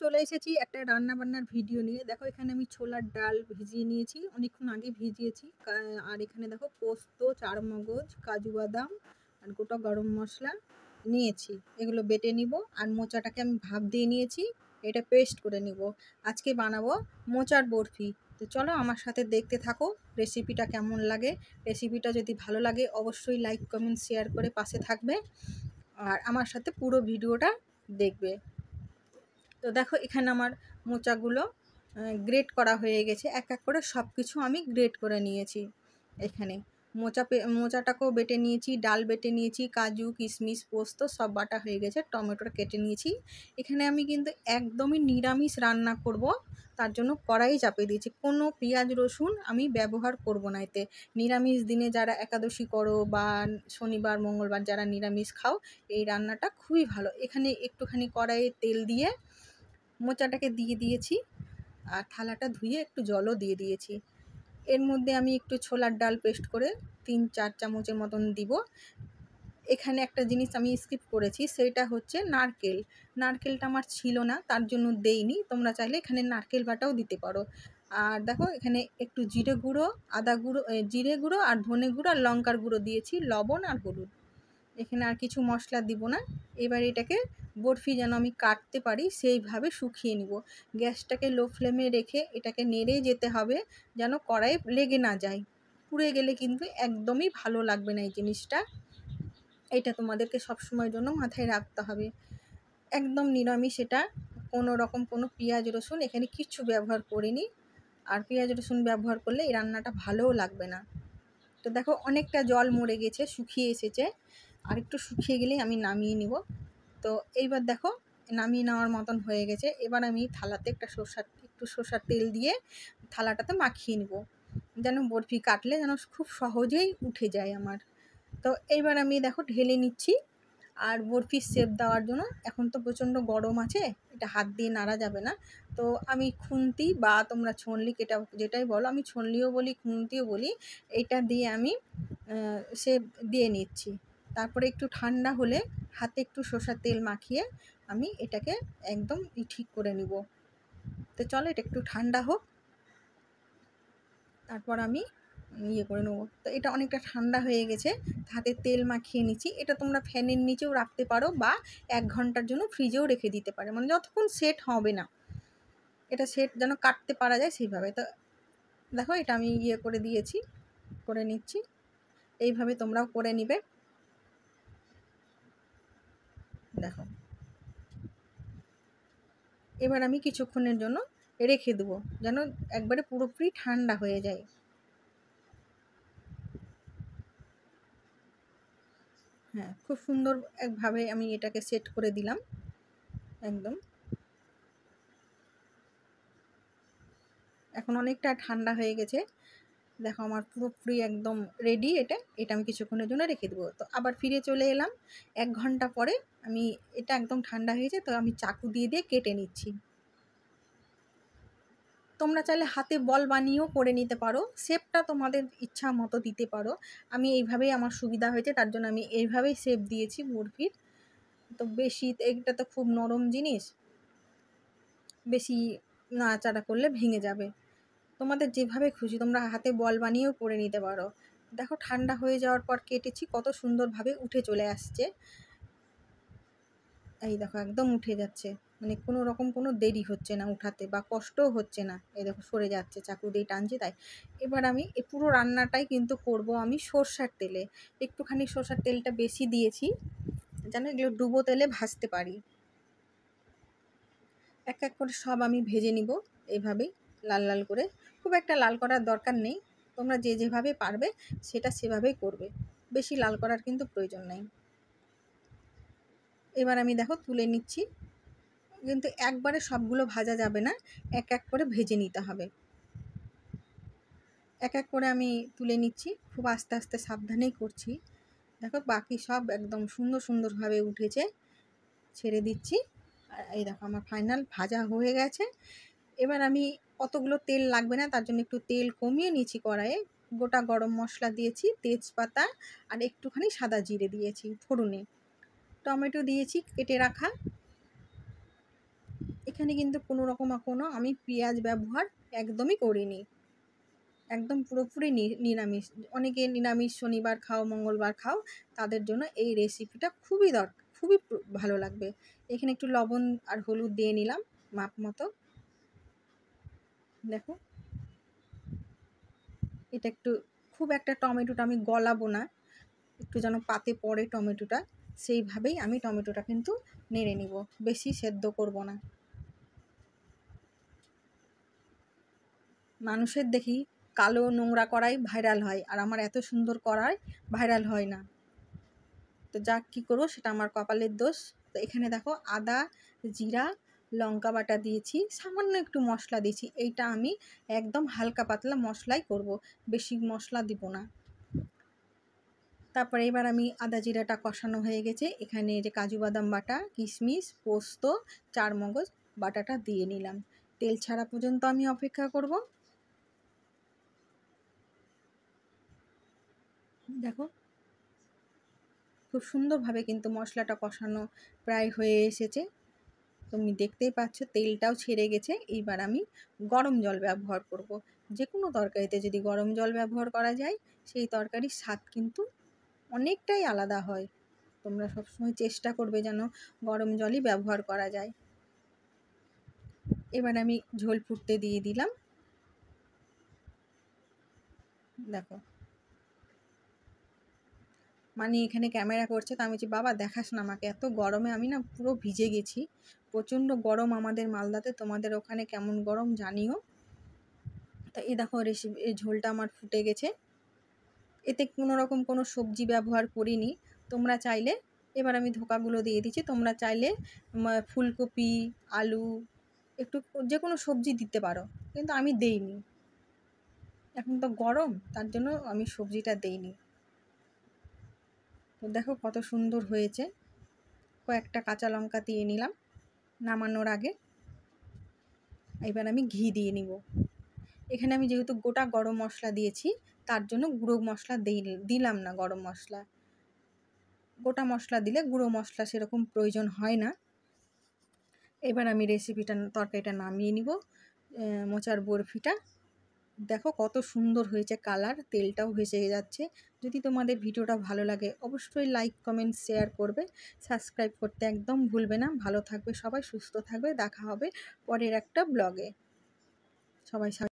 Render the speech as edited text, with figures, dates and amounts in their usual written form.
চলে এসেছি একটা রান্নাবান্নার ভিডিও নিয়ে। দেখো এখানে আমি ছোলার ডাল ভিজিয়ে নিয়েছি, অনেকক্ষণ আগে ভিজিয়েছি। আর এখানে দেখো পোস্ত, চারমগজ, কাজু বাদাম আর গোটা গরম মশলা নিয়েছি। এগুলো বেটে নিব। আর মোচাটাকে আমি ভাপ দিয়ে নিয়েছি, এটা পেস্ট করে নিব। আজকে বানাবো মোচার বরফি। তো চলো আমার সাথে দেখতে থাকো রেসিপিটা কেমন লাগে। রেসিপিটা যদি ভালো লাগে অবশ্যই লাইক, কমেন্ট, শেয়ার করে পাশে থাকবে আর আমার সাথে পুরো ভিডিওটা দেখবে। তো দেখো এখানে আমার মোচাগুলো গ্রেট করা হয়ে গেছে। এক এক করে সব কিছু আমি গ্রেট করে নিয়েছি। এখানে মোচাটাকেও বেটে নিয়েছি, ডাল বেটে নিয়েছি, কাজু, কিশমিশ, পোস্ত সব বাটা হয়ে গেছে, টমেটোটা কেটে নিয়েছি। এখানে আমি কিন্তু একদমই নিরামিষ রান্না করব, তার জন্য কড়াই চাপিয়ে দিয়েছি। কোনো পেঁয়াজ রসুন আমি ব্যবহার করব না এতে। নিরামিষ দিনে যারা একাদশী করো বা শনিবার মঙ্গলবার যারা নিরামিষ খাও, এই রান্নাটা খুবই ভালো। এখানে একটুখানি কড়াইয়ে তেল দিয়ে মোচাটাকে দিয়ে দিয়েছি আর থালাটা ধুয়ে একটু জলও দিয়ে দিয়েছি। এর মধ্যে আমি একটু ছোলার ডাল পেস্ট করে 3-4 চামচের মতন দিব। এখানে একটা জিনিস আমি স্কিপ করেছি, সেটা হচ্ছে নারকেল। নারকেলটা আমার ছিল না, তার জন্য দেইনি। তোমরা চাইলে এখানে নারকেল বাটাও দিতে পারো। আর দেখো এখানে একটু জিরে গুঁড়ো, আদা গুঁড়ো, জিরে গুঁড়ো আর ধনে গুঁড়ো আর লঙ্কার গুঁড়ো দিয়েছি, লবণ আর হলুদ। এখানে আর কিছু মশলা দিব না। এবার এটাকে বরফি যেন আমি কাটতে পারি সেইভাবে শুকিয়ে নিব। গ্যাসটাকে লো ফ্লেমে রেখে এটাকে নেড়ে যেতে হবে যেন কড়াইয়ে লেগে না যায়। পুড়ে গেলে কিন্তু একদমই ভালো লাগবে না এই জিনিসটা। এটা তোমাদেরকে সবসময়ের জন্য মাথায় রাখতে হবে। একদম নিরামিষ এটা, কোনো রকম কোনো পেঁয়াজ রসুন এখানে কিচ্ছু ব্যবহার করিনি। আর পেঁয়াজ রসুন ব্যবহার করলে এই রান্নাটা ভালোও লাগবে না। তো দেখো অনেকটা জল মরে গেছে, শুকিয়ে এসেছে। আর একটু শুকিয়ে গেলেই আমি নামিয়ে নিব। তো এইবার দেখো নামিয়ে নেওয়ার মতন হয়ে গেছে। এবার আমি থালাতে একটু সর্ষার তেল দিয়ে থালাটাতে মাখিয়ে নিব, যেন বরফি কাটলে যেন খুব সহজেই উঠে যায় আমার। তো এইবার আমি দেখো ঢেলে নিচ্ছি। আর বরফির শেপ দেওয়ার জন্য এখন তো প্রচণ্ড গরম আছে, এটা হাত দিয়ে নাড়া যাবে না। তো আমি খুন্তি বা তোমরা ছনলি যেটাই বলো, আমি ছনলিও বলি খুন্তিও বলি, এইটা দিয়ে আমি শেপ দিয়ে নিচ্ছি। তারপরে একটু ঠান্ডা হলে হাতে একটু সর্ষের তেল মাখিয়ে আমি এটাকে একদম ঠিক করে নিব। তো চলো এটা একটু ঠান্ডা হোক, তারপর আমি করে নেবো। তো এটা অনেকটা ঠান্ডা হয়ে গেছে, হাতে তেল মাখিয়ে নিচ্ছি। এটা তোমরা ফ্যানের নিচেও রাখতে পারো বা 1 ঘন্টার জন্য ফ্রিজেও রেখে দিতে পারে, মানে যতক্ষণ সেট হবে না, এটা সেট যেন কাটতে পারা যায় সেইভাবে। তো দেখো এটা আমি করে দিয়েছি, করে নিচ্ছি। এইভাবে তোমরাও করে নিবে। দেখো এবার আমি কিছুক্ষণের জন্য রেখে দেবো যেন একবারে পুরোপুরি ঠান্ডা হয়ে যায়। হ্যাঁ, খুব সুন্দর একভাবে আমি এটাকে সেট করে দিলাম একদম। এখন অনেকটা ঠান্ডা হয়ে গেছে। দেখো আমার পুরোপুরি একদম রেডি। এটা আমি কিছুক্ষণের জন্য রেখে দেবো। তো আবার ফিরে চলে এলাম 1 ঘন্টা পরে। আমি এটা একদম ঠান্ডা হয়েছে, তো আমি চাকু দিয়ে কেটে নিচ্ছি। তোমরা চাইলে হাতে বল বানিয়েও করে নিতে পারো, শেপটা তোমাদের ইচ্ছা মতো দিতে পারো। আমি এইভাবেই আমার সুবিধা হয়েছে, তার জন্য আমি এইভাবেই শেপ দিয়েছি বরফির। তো বেশি এটা তো খুব নরম জিনিস, বেশি নাড়াচাড়া করলে ভেঙে যাবে। তোমাদের যেভাবে খুশি তোমরা হাতে বল বানিয়েও করে নিতে পারো। দেখো ঠান্ডা হয়ে যাওয়ার পর কেটেছি, কত সুন্দরভাবে উঠে চলে আসছে। এই দেখো একদম উঠে যাচ্ছে, মানে কোনো রকম কোনো দেরি হচ্ছে না উঠাতে বা কষ্টও হচ্ছে না। এই দেখো সরে যাচ্ছে, চাকু দিয়ে টানছি তাই। এবার আমি এই পুরো রান্নাটাই কিন্তু করব আমি সরষের তেলে। একটুখানি সরষের তেলটা বেশি দিয়েছি যেন এগুলো ডুবো তেলে ভাজতে পারি। এক এক করে সব আমি ভেজে নিব এইভাবেই লাল লাল করে। খুব একটা লাল করার দরকার নেই, তোমরা যে যেভাবে পারবে সেটা সেভাবেই করবে, বেশি লাল করার কিন্তু প্রয়োজন নেই। এবার আমি দেখো তুলে নিচ্ছি, কিন্তু একবারে সবগুলো ভাজা যাবে না, এক এক করে ভেজে নিতে হবে। এক এক করে আমি তুলে নিচ্ছি, খুব আস্তে আস্তে সাবধানেই করছি। দেখো বাকি সব একদম সুন্দর সুন্দরভাবে উঠেছে, ছেড়ে দিচ্ছি। আর এই দেখো আমার ফাইনাল ভাজা হয়ে গেছে। এবার আমি অতগুলো তেল লাগবে না, তার জন্য একটু তেল কমিয়ে নিয়েছি কড়াইয়ে। গোটা গরম মশলা দিয়েছি, তেজপাতা আর একটুখানি সাদা জিরে দিয়েছি ফোড়নে। টমেটো দিয়েছি কেটে রাখা। এখানে কিন্তু কোনো আমি পেঁয়াজ ব্যবহার একদমই করিনি, একদম পুরোপুরি নিরামিষ। অনেকে নিরামিষ শনিবার খাও, মঙ্গলবার খাও, তাদের জন্য এই রেসিপিটা খুবই ভালো লাগবে। এখানে একটু লবণ আর হলুদ দিয়ে নিলাম মাপ মতো। দেখো এটা একটু, খুব একটা টমেটোটা আমি গলাবো না, একটু যেন পাতে পড়ে টমেটোটা, সেইভাবেই আমি টমেটোটা কিন্তু নেড়ে নিব, বেশি সেদ্ধ করব না। মানুষের দেখি কালো নোংরা কড়াই ভাইরাল হয়, আর আমার এত সুন্দর কড়াই ভাইরাল হয় না। তো যাক, কী করবো, সেটা আমার কপালের দোষ। তো এখানে দেখো আদা, জিরা, লঙ্কা বাটা দিয়েছি, সামান্য একটু মশলা দিয়েছি। এইটা আমি একদম হালকা পাতলা মশলাই করব, বেশি মশলা দিব না। তারপরে এবার আমি আদা জিরাটা কষানো হয়ে গেছে, এখানে যে কাজু বাদাম বাটা, কিশমিশ, পোস্ত, চারমগজ বাটাটা দিয়ে নিলাম। তেল ছাড়া পর্যন্ত আমি অপেক্ষা করব। দেখো খুব সুন্দরভাবে কিন্তু মশলাটা কষানো প্রায় হয়ে এসেছে, তুমি দেখতেই পাচ্ছ তেলটাও ছেড়ে গেছে। এইবার আমি গরম জল ব্যবহার করব। যে কোনো তরকারিতে যদি গরম জল ব্যবহার করা যায়, সেই তরকারির স্বাদ কিন্তু অনেকটাই আলাদা হয়। তোমরা সবসময় চেষ্টা করবে যেন গরম জলই ব্যবহার করা যায়। এবার আমি ঝোল ফুটতে দিয়ে দিলাম। দেখো মানে এখানে ক্যামেরা করছে, তো আমি বলছি বাবা দেখাস না আমাকে, এত গরমে আমি না পুরো ভিজে গেছি। প্রচণ্ড গরম আমাদের মালদাতে, তোমাদের ওখানে কেমন গরম জানিও। তো এই দেখো এই ঝোলটা আমার ফুটে গেছে। এতে কোনো সবজি ব্যবহার করিনি। তোমরা চাইলে, এবার আমি ধোকাগুলো দিয়ে দিচ্ছি, তোমরা চাইলে ফুলকপি, আলু, একটু যে কোনো সবজি দিতে পারো, কিন্তু আমি দেইনি। এখন তো গরম, তার জন্য আমি সবজিটা দেইনি। তো দেখো কত সুন্দর হয়েছে। কয়েকটা কাঁচা লঙ্কা দিয়ে নিলাম নামানোর আগে। এবার আমি ঘি দিয়ে নিব। এখানে আমি যেহেতু গোটা গরম মশলা দিয়েছি, তার জন্য গুঁড়ো মশলা দিলাম না। গরম মশলা, গোটা মশলা দিলে গুঁড়ো মশলা সেরকম প্রয়োজন হয় না। এবার আমি তরকারিটা নামিয়ে নিব। মোচার বরফিটা দেখো কত সুন্দর হয়েছে কালার, তেলটাও ভেসে যাচ্ছে। যদি তোমাদের ভিডিওটা ভালো লাগে অবশ্যই লাইক, কমেন্ট, শেয়ার করবে, সাবস্ক্রাইব করতে একদম ভুলবে না। ভালো থাকবে সবাই, সুস্থ থাকবে। দেখা হবে পরের একটা ব্লগে। সবাই